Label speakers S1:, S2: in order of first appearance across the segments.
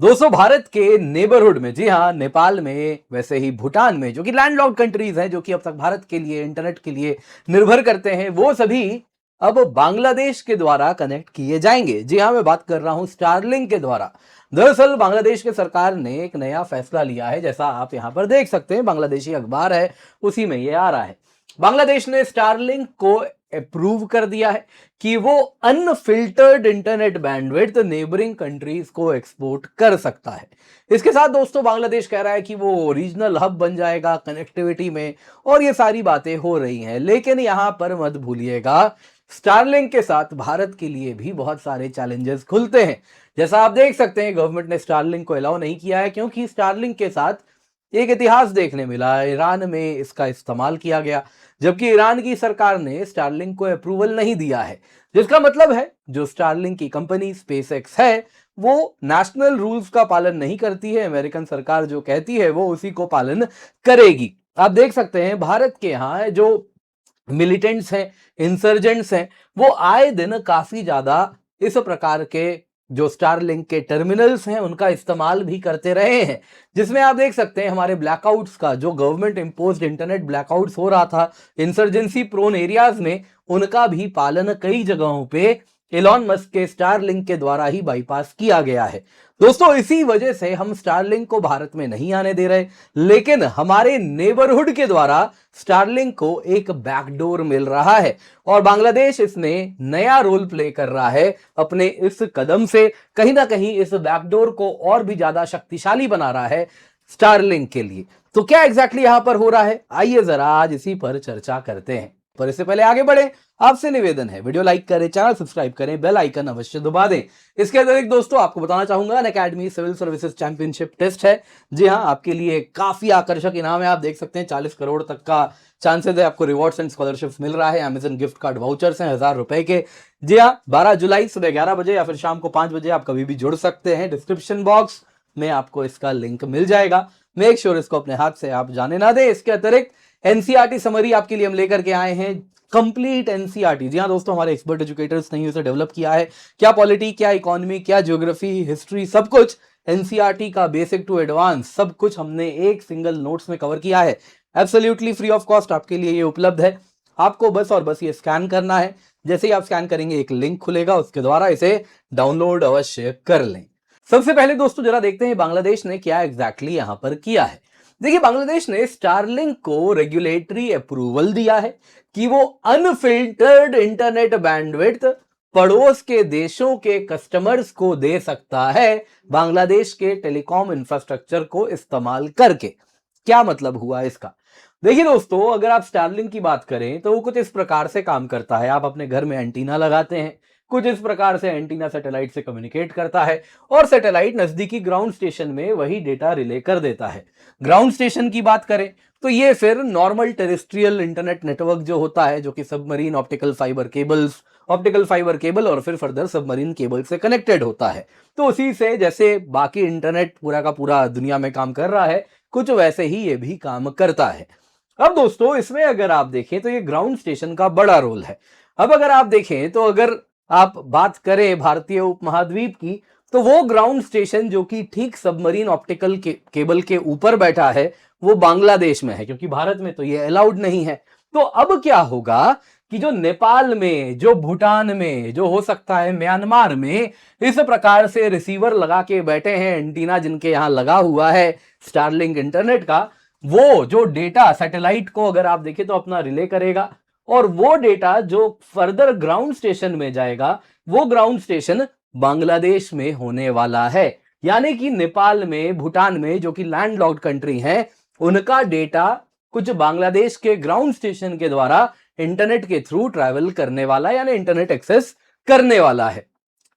S1: दोस्तों भारत के नेबरहुड में, जी हाँ, नेपाल में, वैसे ही भूटान में, जो कि लैंडलॉक्ड कंट्रीज हैं, जो कि अब तक भारत के लिए इंटरनेट के लिए निर्भर करते हैं, वो सभी अब बांग्लादेश के द्वारा कनेक्ट किए जाएंगे। जी हाँ, मैं बात कर रहा हूं स्टारलिंक के द्वारा। दरअसल बांग्लादेश के सरकार ने एक नया फैसला लिया है, जैसा आप यहां पर देख सकते हैं, बांग्लादेशी अखबार है उसी में ये आ रहा है। बांग्लादेश ने स्टारलिंक को अप्रूव कर दिया है कि वो unfiltered internet bandwidth neighbouring countries को एक्सपोर्ट कर सकता है। इसके साथ दोस्तों बांग्लादेश कह रहा है कि वो रीजनल हब बन जाएगा कनेक्टिविटी में, और ये सारी बातें हो रही हैं। लेकिन यहां पर मत भूलिएगा, स्टारलिंक के साथ भारत के लिए भी बहुत सारे चैलेंजेस खुलते हैं। जैसा आप देख सकते हैं, गवर्नमेंट ने स्टारलिंक को अलाउ नहीं किया है क्योंकि स्टारलिंक के साथ एक इतिहास देखने मिला। ईरान में इसका इस्तेमाल किया गया, जबकि ईरान की सरकार ने स्टारलिंक को अप्रूवल नहीं दिया है, जिसका मतलब है जो स्टारलिंक की कंपनी स्पेसएक्स है वो नेशनल रूल्स का पालन नहीं करती है। अमेरिकन सरकार जो कहती है वो उसी को पालन करेगी। आप देख सकते हैं भारत के यहाँ जो मिलिटेंट्स हैं, इंसर्जेंट्स हैं, वो आए दिन काफी ज्यादा इस प्रकार के जो स्टारलिंक के टर्मिनल्स हैं उनका इस्तेमाल भी करते रहे हैं, जिसमें आप देख सकते हैं हमारे ब्लैकआउट्स का, जो गवर्नमेंट इंपोज्ड इंटरनेट ब्लैकआउट्स हो रहा था इंसर्जेंसी प्रोन एरियाज में, उनका भी पालन कई जगहों पे एलॉन मस्क के स्टारलिंक के द्वारा ही बाईपास किया गया है। दोस्तों इसी वजह से हम स्टारलिंक को भारत में नहीं आने दे रहे, लेकिन हमारे नेबरहुड के द्वारा स्टारलिंक को एक बैकडोर मिल रहा है, और बांग्लादेश इसमें नया रोल प्ले कर रहा है अपने इस कदम से। कहीं ना कहीं इस बैकडोर को और भी ज्यादा शक्तिशाली बना रहा है स्टारलिंक के लिए। तो क्या एग्जैक्टली यहां पर हो रहा है, आइए जरा आज इसी पर चर्चा करते हैं। पर इससे पहले आगे बढ़े, आपसे निवेदन है वीडियो लाइक करें, चैनल सब्सक्राइब करें, बेल आइकन अवश्य दबा दें। इसके अतिरिक्त दोस्तों आपको बताना चाहूंगा, Unacademy civil services championship test है। जी हां, आपके लिए काफी आकर्षक इनाम है। आप देख सकते हैं 40 करोड़ तक का चांसेस है, आपको रिवॉर्ड्स एंड स्कॉलरशिप्स मिल रहा है। अमेजन गिफ्ट कार्ड वाउचर्स हैं 1000 रुपए के। जी हाँ, 12 जुलाई सुबह 11 बजे या फिर शाम को 5 बजे आप कभी भी जुड़ सकते हैं। डिस्क्रिप्शन बॉक्स में आपको इसका लिंक मिल जाएगा। मेक श्योर इसको अपने हाथ से आप जाने ना दें। इसके अतिरिक्त एनसीईआरटी समरी आपके लिए हम लेकर के आए हैं, कंप्लीट एनसीईआरटी। जी हाँ दोस्तों, हमारे एक्सपर्ट एजुकेटर्स ने इसे डेवलप किया है। क्या पॉलिटी, क्या इकोनॉमी, क्या ज्योग्राफी, हिस्ट्री, सब कुछ एनसीईआरटी का बेसिक टू एडवांस सब कुछ हमने एक सिंगल नोट्स में कवर किया है। एब्सोल्युटली फ्री ऑफ कॉस्ट आपके लिए ये उपलब्ध है। आपको बस और बस ये स्कैन करना है। जैसे ही आप स्कैन करेंगे एक लिंक खुलेगा, उसके द्वारा इसे डाउनलोड अवश्य कर लें। सबसे पहले दोस्तों जरा देखते हैं बांग्लादेश ने क्या एग्जैक्टली यहां पर किया है। देखिए, बांग्लादेश ने स्टारलिंक को रेगुलेटरी अप्रूवल दिया है कि वो अनफिल्टर्ड इंटरनेट बैंडविड्थ पड़ोस के देशों के कस्टमर्स को दे सकता है, बांग्लादेश के टेलीकॉम इंफ्रास्ट्रक्चर को इस्तेमाल करके। क्या मतलब हुआ इसका? देखिए दोस्तों, अगर आप स्टारलिंक की बात करें तो वो कुछ इस प्रकार से काम करता है। आप अपने घर में एंटीना लगाते हैं, कुछ इस प्रकार से एंटीना सैटेलाइट से कम्युनिकेट करता है, और सैटेलाइट नजदीकी ग्राउंड स्टेशन में वही डेटा रिले कर देता है। ग्राउंड स्टेशन की बात करें तो ये फिर नॉर्मल टेरेस्ट्रियल इंटरनेट नेटवर्क जो होता है, जो कि submarine optical fibre cables, optical fibre cable और फिर फर्दर सबमरीन केबल से कनेक्टेड होता है। तो उसी से जैसे बाकी इंटरनेट पूरा का पूरा दुनिया में काम कर रहा है, कुछ वैसे ही ये भी काम करता है। अब दोस्तों इसमें अगर आप देखें तो ये ग्राउंड स्टेशन का बड़ा रोल है। अब अगर आप देखें तो अगर आप बात करें भारतीय उपमहाद्वीप की, तो वो ग्राउंड स्टेशन जो कि ठीक सबमरीन ऑप्टिकल केबल के ऊपर बैठा है, वो बांग्लादेश में है, क्योंकि भारत में तो ये अलाउड नहीं है। तो अब क्या होगा कि जो नेपाल में, जो भूटान में, जो हो सकता है म्यांमार में, इस प्रकार से रिसीवर लगा के बैठे हैं, एंटीना जिनके यहां लगा हुआ है स्टारलिंक इंटरनेट का, वो जो डेटा सैटेलाइट को अगर आप देखें तो अपना रिले करेगा, और वो डेटा जो फर्दर ग्राउंड स्टेशन में जाएगा, वो ग्राउंड स्टेशन बांग्लादेश में होने वाला है। यानी कि नेपाल में, भूटान में, जो कि लैंडलॉक्ड कंट्री है, उनका डेटा कुछ बांग्लादेश के ग्राउंड स्टेशन के द्वारा इंटरनेट के थ्रू ट्रैवल करने वाला, यानी इंटरनेट एक्सेस करने वाला है।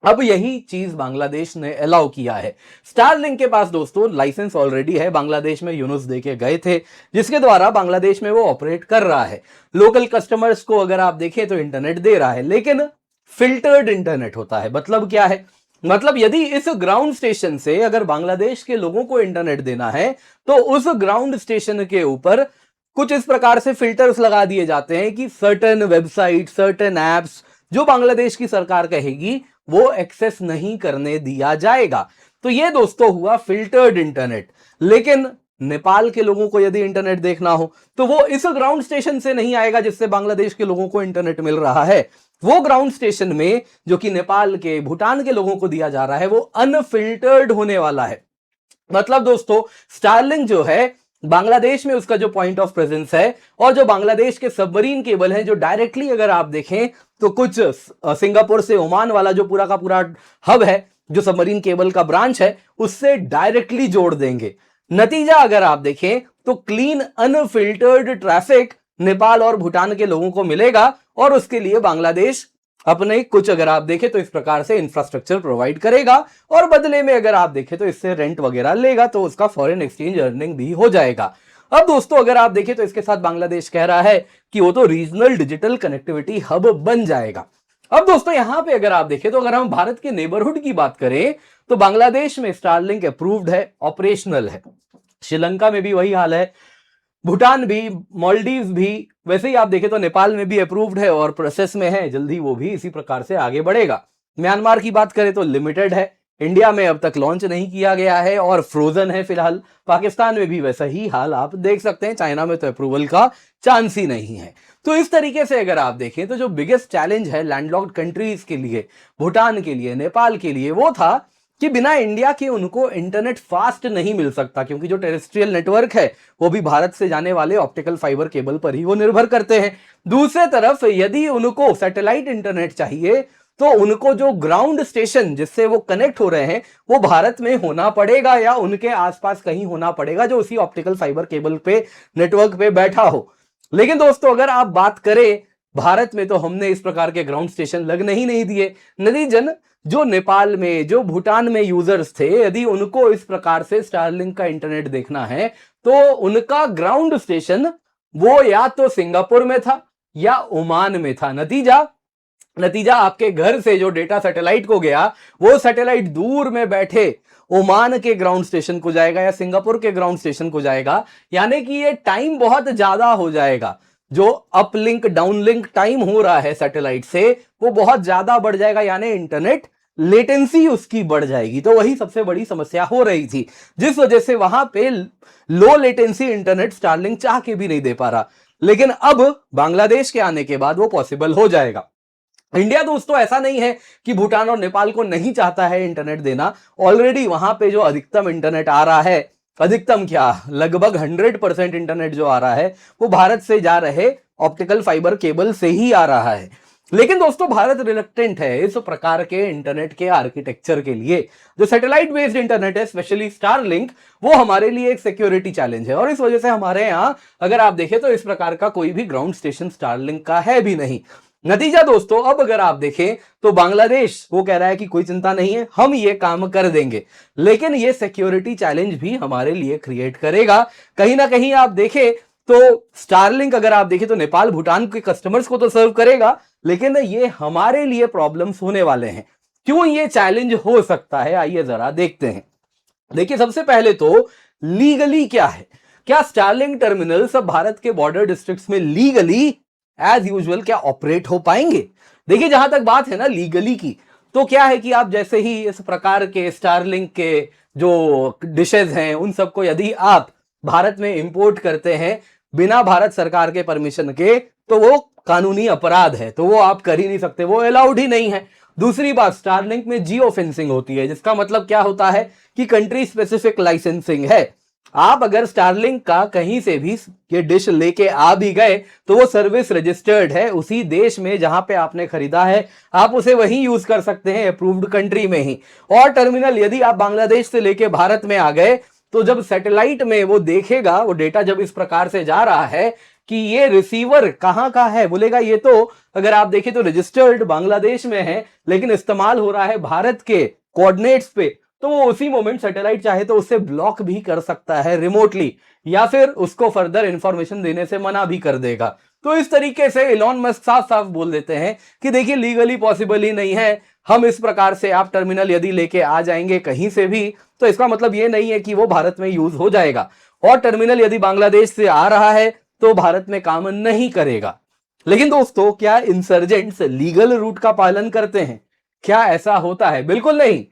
S1: अब यही चीज बांग्लादेश ने अलाउ किया है। स्टारलिंक के पास दोस्तों लाइसेंस ऑलरेडी है, बांग्लादेश में यूनुस देके गए थे, जिसके द्वारा बांग्लादेश में वो ऑपरेट कर रहा है। लोकल कस्टमर्स को अगर आप देखें तो इंटरनेट दे रहा है, लेकिन फिल्टर्ड इंटरनेट होता है। मतलब क्या है? मतलब यदि इस ग्राउंड स्टेशन से अगर बांग्लादेश के लोगों को इंटरनेट देना है, तो उस ग्राउंड स्टेशन के ऊपर कुछ इस प्रकार से फिल्टर्स लगा दिए जाते हैं कि सर्टेन वेबसाइट, सर्टेन एप्स जो बांग्लादेश की सरकार कहेगी वो एक्सेस नहीं करने दिया जाएगा। तो ये दोस्तों हुआ फिल्टर्ड इंटरनेट। लेकिन नेपाल के लोगों को यदि इंटरनेट देखना हो तो वो इस ग्राउंड स्टेशन से नहीं आएगा जिससे बांग्लादेश के लोगों को इंटरनेट मिल रहा है। वो ग्राउंड स्टेशन में जो कि नेपाल के, भूटान के लोगों को दिया जा रहा है वो अनफिल्टर्ड होने वाला है। मतलब दोस्तों स्टारलिंक जो है बांग्लादेश में उसका जो पॉइंट ऑफ प्रेजेंस है, और जो बांग्लादेश के सबमरीन केबल हैं जो डायरेक्टली अगर आप देखें तो कुछ सिंगापुर से ओमान वाला जो पूरा का पूरा हब है, जो सबमरीन केबल का ब्रांच है, उससे डायरेक्टली जोड़ देंगे। नतीजा अगर आप देखें तो क्लीन अनफिल्टर्ड ट्रैफिक नेपाल और भूटान के लोगों को मिलेगा, और उसके लिए बांग्लादेश अपने कुछ अगर आप देखें तो इस प्रकार से इंफ्रास्ट्रक्चर प्रोवाइड करेगा, और बदले में अगर आप देखें तो इससे रेंट वगैरह लेगा, तो उसका फॉरेन एक्सचेंज अर्निंग भी हो जाएगा। अब दोस्तों अगर आप देखें तो इसके साथ बांग्लादेश कह रहा है कि वो तो रीजनल डिजिटल कनेक्टिविटी हब बन जाएगा। अब दोस्तों यहां पे अगर आप देखें तो अगर हम भारत के नेबरहुड की बात करें तो बांग्लादेश में स्टारलिंक अप्रूव्ड है, ऑपरेशनल है। श्रीलंका में भी वही हाल है, भूटान भी, मालदीव भी, वैसे ही आप देखें तो नेपाल में भी अप्रूव्ड है और प्रोसेस में है, जल्दी वो भी इसी प्रकार से आगे बढ़ेगा। म्यांमार की बात करें तो लिमिटेड है, इंडिया में अब तक लॉन्च नहीं किया गया है और फ्रोजन है फिलहाल। पाकिस्तान में भी वैसा ही हाल आप देख सकते हैं, चाइना में तो अप्रूवल का चांस ही नहीं है। तो इस तरीके से अगर आप देखें तो जो बिगेस्ट चैलेंज है लैंडलॉक्ड कंट्रीज के लिए, भूटान के लिए, नेपाल के लिए, वो था कि बिना इंडिया के उनको इंटरनेट फास्ट नहीं मिल सकता, क्योंकि जो टेरेस्ट्रियल नेटवर्क है वो भी भारत से जाने वाले ऑप्टिकल फाइबर केबल पर ही वो निर्भर करते हैं। दूसरे तरफ यदि उनको सैटेलाइट इंटरनेट चाहिए तो उनको जो ग्राउंड स्टेशन जिससे वो कनेक्ट हो रहे हैं वो भारत में होना पड़ेगा, या उनके आसपास कहीं होना पड़ेगा जो उसी ऑप्टिकल फाइबर केबल पे, नेटवर्क पे बैठा हो। लेकिन दोस्तों अगर आप बात करें भारत में तो हमने इस प्रकार के ग्राउंड स्टेशन लगने ही नहीं दिए। नतीजन जो नेपाल में, जो भूटान में यूजर्स थे, यदि उनको इस प्रकार से स्टारलिंक का इंटरनेट देखना है तो उनका ग्राउंड स्टेशन वो या तो सिंगापुर में था या ओमान में था। नतीजा आपके घर से जो डेटा सैटेलाइट को गया वो सैटेलाइट दूर में बैठे ओमान के ग्राउंड स्टेशन को जाएगा या सिंगापुर के ग्राउंड स्टेशन को जाएगा, यानी कि ये टाइम बहुत ज्यादा हो जाएगा। जो अपलिंक डाउनलिंक टाइम हो रहा है सैटेलाइट से वो बहुत ज्यादा बढ़ जाएगा, यानी इंटरनेट लेटेंसी उसकी बढ़ जाएगी। तो वही सबसे बड़ी समस्या हो रही थी, जिस वजह से वहां पे लो लेटेंसी इंटरनेट स्टारलिंक चाह के भी नहीं दे पा रहा। लेकिन अब बांग्लादेश के आने के बाद वो पॉसिबल हो जाएगा। इंडिया दोस्तों ऐसा नहीं है कि भूटान और नेपाल को नहीं चाहता है इंटरनेट देना, ऑलरेडी वहां पे जो अधिकतम इंटरनेट आ रहा है, अधिकतम क्या लगभग 100% इंटरनेट जो आ रहा है वो भारत से जा रहे ऑप्टिकल फाइबर केबल से ही आ रहा है। लेकिन दोस्तों भारत रिलक्टेंट है इस प्रकार के इंटरनेट के आर्किटेक्चर के लिए। जो सैटेलाइट बेस्ड इंटरनेट है, स्पेशली स्टारलिंक, वो हमारे लिए एक सिक्योरिटी चैलेंज है, और इस वजह से हमारे यहां अगर आप देखें तो इस प्रकार का कोई भी ग्राउंड स्टेशन स्टारलिंक का है भी नहीं। नतीजा दोस्तों अब अगर आप देखें तो बांग्लादेश वो कह रहा है कि कोई चिंता नहीं है, हम ये काम कर देंगे, लेकिन ये सिक्योरिटी चैलेंज भी हमारे लिए क्रिएट करेगा। कहीं ना कहीं आप देखें तो स्टारलिंक अगर आप देखें तो नेपाल भूटान के कस्टमर्स को तो सर्व करेगा, लेकिन ये हमारे लिए प्रॉब्लम्स होने वाले हैं। क्यों ये चैलेंज हो सकता है, आइए जरा देखते हैं। देखिए सबसे पहले तो लीगली क्या है, क्या स्टारलिंक टर्मिनल सब भारत के बॉर्डर डिस्ट्रिक्ट्स में लीगली एज यूजुअल क्या ऑपरेट हो पाएंगे? देखिए जहां तक बात है ना लीगली की, तो क्या है कि आप जैसे ही इस प्रकार के स्टारलिंक के जो डिशेज हैं उन सबको यदि आप भारत में इंपोर्ट करते हैं बिना भारत सरकार के परमिशन के, तो वो कानूनी अपराध है, तो वो आप कर ही नहीं सकते, वो अलाउड ही नहीं है। दूसरी बात, स्टारलिंक में जियो फेंसिंग होती है, जिसका मतलब क्या होता है कि कंट्री स्पेसिफिक लाइसेंसिंग है। आप अगर स्टारलिंक का कहीं से भी ये डिश लेके आ भी गए तो वो सर्विस रजिस्टर्ड है उसी देश में जहां पे आपने खरीदा है, आप उसे वहीं यूज कर सकते हैं अप्रूव्ड कंट्री में ही। और टर्मिनल यदि आप बांग्लादेश से लेके भारत में आ गए तो जब सैटेलाइट में वो देखेगा, वो डेटा जब इस प्रकार से जा रहा है कि ये रिसीवर कहां का है, बोलेगा ये तो अगर आप देखें तो रजिस्टर्ड बांग्लादेश में है लेकिन इस्तेमाल हो रहा है भारत के कोऑर्डिनेट्स पे, तो वो उसी मोमेंट सैटेलाइट चाहे तो उसे ब्लॉक भी कर सकता है रिमोटली, या फिर उसको फर्दर इंफॉर्मेशन देने से मना भी कर देगा। तो इस तरीके से इलॉन मस्क साफ साफ बोल देते हैं कि देखिए लीगली पॉसिबल ही नहीं है, हम इस प्रकार से आप टर्मिनल यदि लेके आ जाएंगे कहीं से भी तो इसका मतलब ये नहीं है कि वो भारत में यूज हो जाएगा, और टर्मिनल यदि बांग्लादेश से आ रहा है तो भारत में काम नहीं करेगा। लेकिन दोस्तों क्या इंसर्जेंट्स लीगल रूट का पालन करते हैं? क्या ऐसा होता है? बिल्कुल नहीं।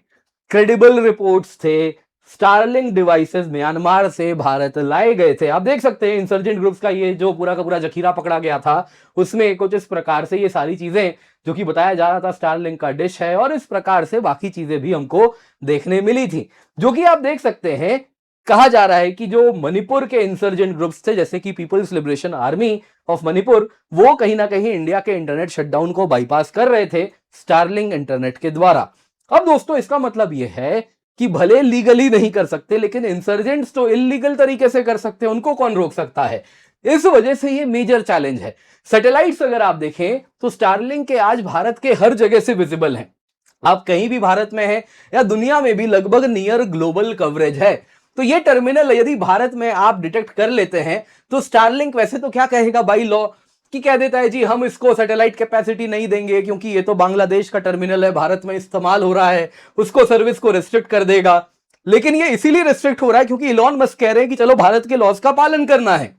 S1: क्रेडिबल रिपोर्ट्स थे, स्टारलिंक डिवाइसेस म्यांमार से भारत लाए गए थे। आप देख सकते हैं इंसर्जेंट ग्रुप्स का ये जो पूरा का पूरा जखीरा पकड़ा गया था, उसमें कुछ इस प्रकार से ये सारी चीजें जो कि बताया जा रहा था स्टारलिंक का डिश है, और इस प्रकार से बाकी चीजें भी हमको देखने मिली थी। जो कि आप देख सकते हैं, कहा जा रहा है कि जो मणिपुर के इंसर्जेंट ग्रुप्स थे, जैसे कि people's liberation army of Manipur, वो कहीं ना कहीं इंडिया के इंटरनेट शटडाउन को बाईपास कर रहे थे स्टारलिंक इंटरनेट के द्वारा। अब दोस्तों इसका मतलब यह है कि भले लीगली नहीं कर सकते, लेकिन इंसर्जेंट्स तो इलीगल तरीके से कर सकते हैं, उनको कौन रोक सकता है। इस वजह से ये मेजर चैलेंज है। सैटेलाइट्स अगर आप देखें तो स्टारलिंक के आज भारत के हर जगह से विजिबल हैं। आप कहीं भी भारत में हैं या दुनिया में भी लगभग नियर ग्लोबल कवरेज है। तो ये टर्मिनल यदि भारत में आप डिटेक्ट कर लेते हैं तो स्टारलिंक वैसे तो क्या कहेगा बाई लॉ कि कह देता है जी हम इसको सैटेलाइट कैपेसिटी नहीं देंगे क्योंकि ये तो बांग्लादेश का टर्मिनल है, भारत में इस्तेमाल हो रहा है, उसको सर्विस को रिस्ट्रिक्ट कर देगा। लेकिन ये इसीलिए रिस्ट्रिक्ट हो रहा है क्योंकि इलॉन मस्क कह रहे हैं कि चलो भारत के लॉज का पालन करना है।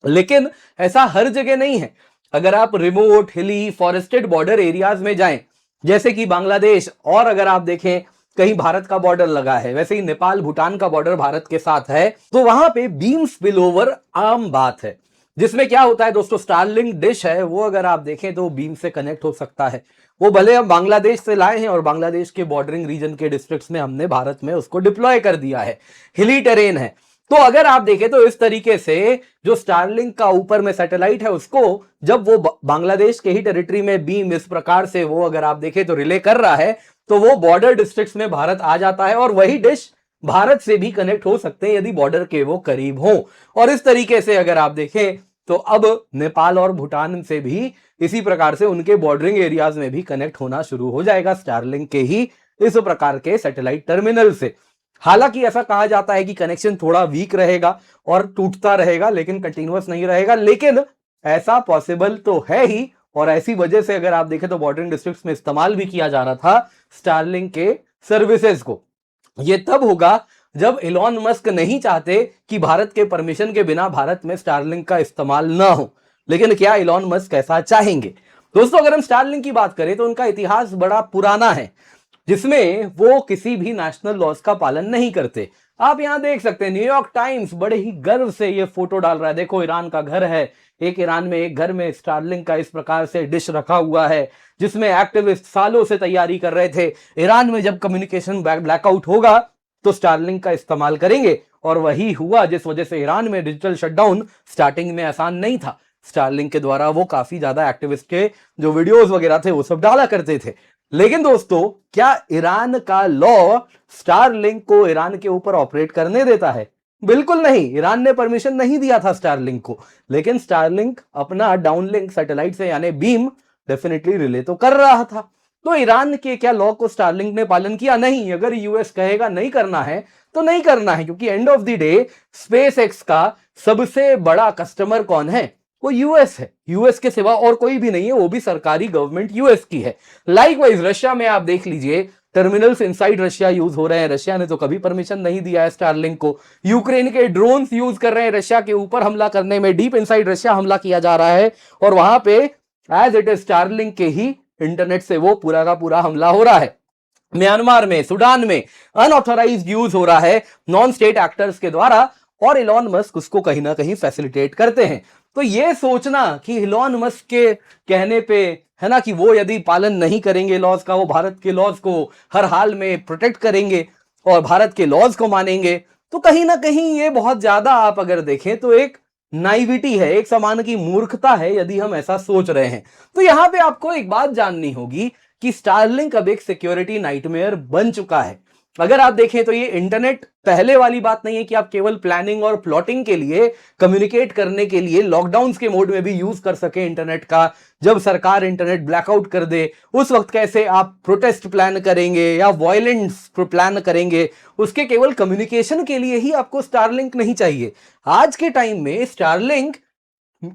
S1: लेकिन ऐसा हर जगह नहीं है। अगर आप रिमोट, हिली, फॉरेस्टेड बॉर्डर एरियाज में जाएं, जैसे कि बांग्लादेश, और अगर आप देखें कहीं भारत का बॉर्डर लगा है, वैसे ही नेपाल भूटान का बॉर्डर भारत के साथ है, तो वहां पे बीम स्पिलओवर आम बात है। जिसमें क्या होता है दोस्तों, स्टारलिंक डिश है वो अगर आप देखें तो बीम से कनेक्ट हो सकता है। वो भले हम बांग्लादेश से लाए हैं और बांग्लादेश के बॉर्डरिंग रीजन के डिस्ट्रिक्ट्स में हमने भारत में उसको डिप्लॉय कर दिया है, हिली टेरेन है। तो अगर आप देखें तो इस तरीके से जो स्टारलिंक का ऊपर में सैटेलाइट है, उसको जब वो बांग्लादेश के ही टेरिटरी में बीम इस प्रकार से वो अगर आप देखें तो रिले कर रहा है, तो वो बॉर्डर डिस्ट्रिक्ट्स में भारत आ जाता है और वही डिश भारत से भी कनेक्ट हो सकते हैं यदि बॉर्डर के वो करीब हो। और इस तरीके से अगर आप देखें तो अब नेपाल और भूटान से भी इसी प्रकार से उनके बॉर्डरिंग एरियाज में भी कनेक्ट होना शुरू हो जाएगा स्टारलिंक के ही इस प्रकार के सैटेलाइट टर्मिनल से। हालांकि ऐसा कहा जाता है कि कनेक्शन थोड़ा वीक रहेगा और टूटता रहेगा, लेकिन कंटिन्यूअस नहीं रहेगा, लेकिन ऐसा पॉसिबल तो है ही। और ऐसी वजह से अगर आप देखें तो बॉर्डरिंग डिस्ट्रिक्ट्स में इस्तेमाल भी किया जा रहा था स्टारलिंक के सर्विसेज को। ये तब होगा जब इलॉन मस्क नहीं चाहते कि भारत के परमिशन के बिना भारत में स्टारलिंक का इस्तेमाल ना हो। लेकिन क्या इलॉन मस्क ऐसा चाहेंगे? दोस्तों अगर हम स्टारलिंक की बात करें तो उनका इतिहास बड़ा पुराना है, जिसमें वो किसी भी नेशनल लॉज का पालन नहीं करते। आप यहां देख सकते हैं न्यूयॉर्क टाइम्स बड़े ही गर्व से ये फोटो डाल रहा है। देखो ईरान का घर है, एक ईरान में एक घर में स्टारलिंक का इस प्रकार से डिश रखा हुआ है, जिसमें एक्टिविस्ट सालों से तैयारी कर रहे थे ईरान में जब कम्युनिकेशन ब्लैकआउट होगा तो स्टारलिंक का इस्तेमाल करेंगे। और वही हुआ जिस वजह से ईरान में डिजिटल शटडाउन स्टार्टिंग में आसान नहीं था। स्टारलिंक के द्वारा वो काफी ज्यादा एक्टिविस्ट के जो वीडियोस वगैरह थे वो सब डाला करते थे। लेकिन दोस्तों क्या ईरान का लॉ स्टारलिंक को ईरान के ऊपर ऑपरेट करने देता है? बिल्कुल नहीं। ईरान ने परमिशन नहीं दिया था स्टारलिंक को, लेकिन स्टारलिंक अपना डाउनलिंक सैटेलाइट से यानी बीम डेफिनेटली रिले तो कर रहा था। तो ईरान के क्या लॉ को स्टारलिंक ने पालन किया? नहीं। अगर यूएस कहेगा नहीं करना है तो नहीं करना है, क्योंकि end of the day space x का सबसे बड़ा कस्टमर कौन है? वो यूएस है। यूएस के सिवा और कोई भी नहीं है, वो भी सरकारी गवर्नमेंट यूएस की है। लाइकवाइज रशिया में आप देख लीजिए टर्मिनल्स इनसाइड रशिया यूज हो रहे हैं। रशिया ने तो कभी परमिशन नहीं दिया है स्टारलिंक को। यूक्रेन के ड्रोन्स यूज कर रहे हैं रशिया के ऊपर हमला करने में, डीप इनसाइड रशिया हमला किया जा रहा है और वहां पे एज इट इज स्टारलिंक के ही इंटरनेट से वो पूरा का पूरा हमला हो रहा है। म्यांमार में, सूडान में अनऑथराइज्ड यूज हो रहा है नॉन स्टेट एक्टर्स के द्वारा, और इलॉन मस्क उसको कहीं ना कहीं फैसिलिटेट करते हैं। तो ये सोचना कि इलॉन मस्क के कहने पे है ना कि वो यदि पालन नहीं करेंगे लॉज का, वो भारत के लॉज को हर हाल में प्रोटेक्ट करेंगे और भारत के लॉज को मानेंगे, तो कहीं ना कहीं ये बहुत ज्यादा आप अगर देखें तो एक नाइविटी है, एक समान की मूर्खता है यदि हम ऐसा सोच रहे हैं। तो यहां पे आपको एक बात जाननी होगी कि स्टारलिंक अब एक सिक्योरिटी नाइटमेयर बन चुका है। अगर आप देखें तो ये इंटरनेट पहले वाली बात नहीं है कि आप केवल प्लानिंग और प्लॉटिंग के लिए, कम्युनिकेट करने के लिए लॉकडाउन्स के मोड में भी यूज कर सके इंटरनेट का। जब सरकार इंटरनेट ब्लैकआउट कर दे उस वक्त कैसे आप प्रोटेस्ट प्लान करेंगे या वायलेंस प्लान करेंगे, उसके केवल कम्युनिकेशन के लिए ही आपको स्टारलिंक नहीं चाहिए। आज के टाइम में स्टारलिंक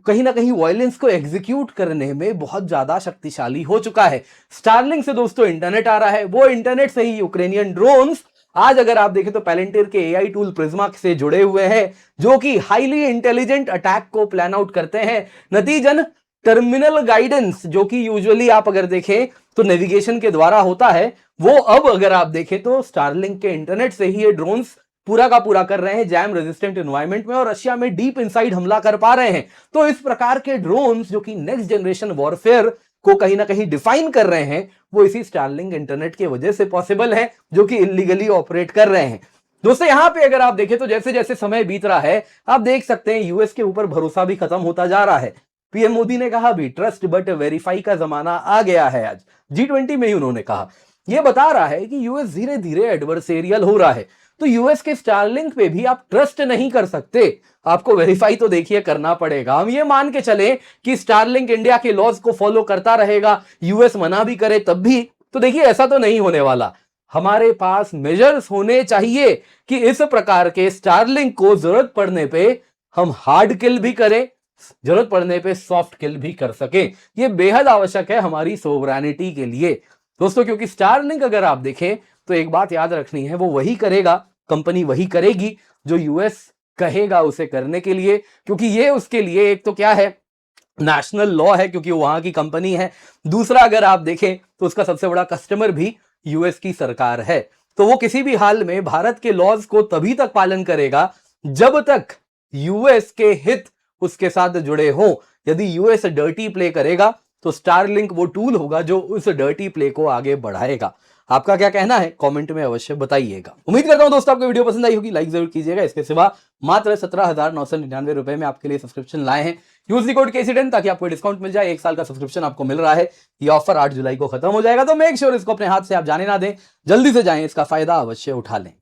S1: कहीं ना कहीं वायलेंस को एग्जीक्यूट करने में बहुत ज्यादा शक्तिशाली हो चुका है। स्टारलिंक से दोस्तों इंटरनेट आ रहा है, वो इंटरनेट से ही यूक्रेनियन ड्रोन्स आज अगर आप देखें तो पैलेंटियर के एआई टूल प्रिज्मा से जुड़े हुए हैं, जो कि हाईली इंटेलिजेंट अटैक को प्लान आउट करते हैं। नतीजन टर्मिनल गाइडेंस जो कि यूजुअली आप अगर देखें तो नेविगेशन के द्वारा होता है, वो अब अगर आप देखें तो स्टारलिंक के इंटरनेट से ही ये ड्रोन्स पूरा का पूरा कर रहे हैं जैम रेजिस्टेंट एनवायरमेंट में और रशिया में डीप इनसाइड हमला कर पा रहे हैं। तो इस प्रकार के ड्रोन्स जो कि नेक्स्ट जनरेशन वॉरफेयर को कहीं ना कहीं डिफाइन कर रहे हैं, वो इसी स्टारलिंक इंटरनेट की वजह से पॉसिबल है, जो कि इलीगली ऑपरेट कर रहे हैं। दोस्तों यहां पे अगर आप देखें तो जैसे जैसे समय बीत रहा है, आप देख सकते हैं यूएस के ऊपर भरोसा भी खत्म होता जा रहा है। पीएम मोदी ने कहा भी ट्रस्ट बट वेरीफाई का जमाना आ गया है। आज G20 में ही उन्होंने कहा, यह बता रहा है कि यूएस धीरे धीरे एडवर्सेरियल हो रहा है। तो यूएस के स्टारलिंक पे भी आप ट्रस्ट नहीं कर सकते, आपको वेरीफाई तो देखिए करना पड़ेगा। हम ये मान के चले कि स्टारलिंक इंडिया के लॉज को फॉलो करता रहेगा, यूएस मना भी करे तब भी, तो देखिए ऐसा तो नहीं होने वाला। हमारे पास मेजर्स होने चाहिए कि इस प्रकार के स्टारलिंक को जरूरत पड़ने पे हम हार्ड किल भी करें, जरूरत पड़ने पे सॉफ्ट किल भी कर सके। ये बेहद आवश्यक है हमारी सोवरेनिटी के लिए दोस्तों, क्योंकि स्टारलिंक अगर आप देखें तो एक बात याद रखनी है, वो वही करेगा, कंपनी वही करेगी जो यूएस कहेगा उसे करने के लिए, क्योंकि ये उसके लिए एक तो क्या है, नेशनल लॉ है, क्योंकि वो वहां की कंपनी है। दूसरा अगर आप देखें तो उसका सबसे बड़ा कस्टमर भी यूएस की सरकार है। तो वो किसी भी हाल में भारत के लॉज को तभी तक पालन करेगा जब तक यूएस के हित उसके साथ जुड़े हों। यदि यूएस डर्टी प्ले करेगा तो स्टारलिंक वो टूल होगा जो उस डर्टी प्ले को आगे बढ़ाएगा। आपका क्या कहना है कमेंट में अवश्य बताइएगा। उम्मीद करता हूं दोस्तों आपको वीडियो पसंद आई होगी, लाइक जरूर कीजिएगा। इसके सिवा मात्र 17,999 रुपए में आपके लिए सब्सक्रिप्शन लाए हैं। यूज द कोड KC10 ताकि आपको डिस्काउंट मिल जाए। 1 साल का सब्सक्रिप्शन आपको मिल रहा है, ये ऑफर 8 जुलाई को खत्म हो जाएगा, तो मेक श्योर इसको अपने हाथ से आप जाने ना दें, जल्दी से जाएं, इसका फायदा अवश्य उठा लें।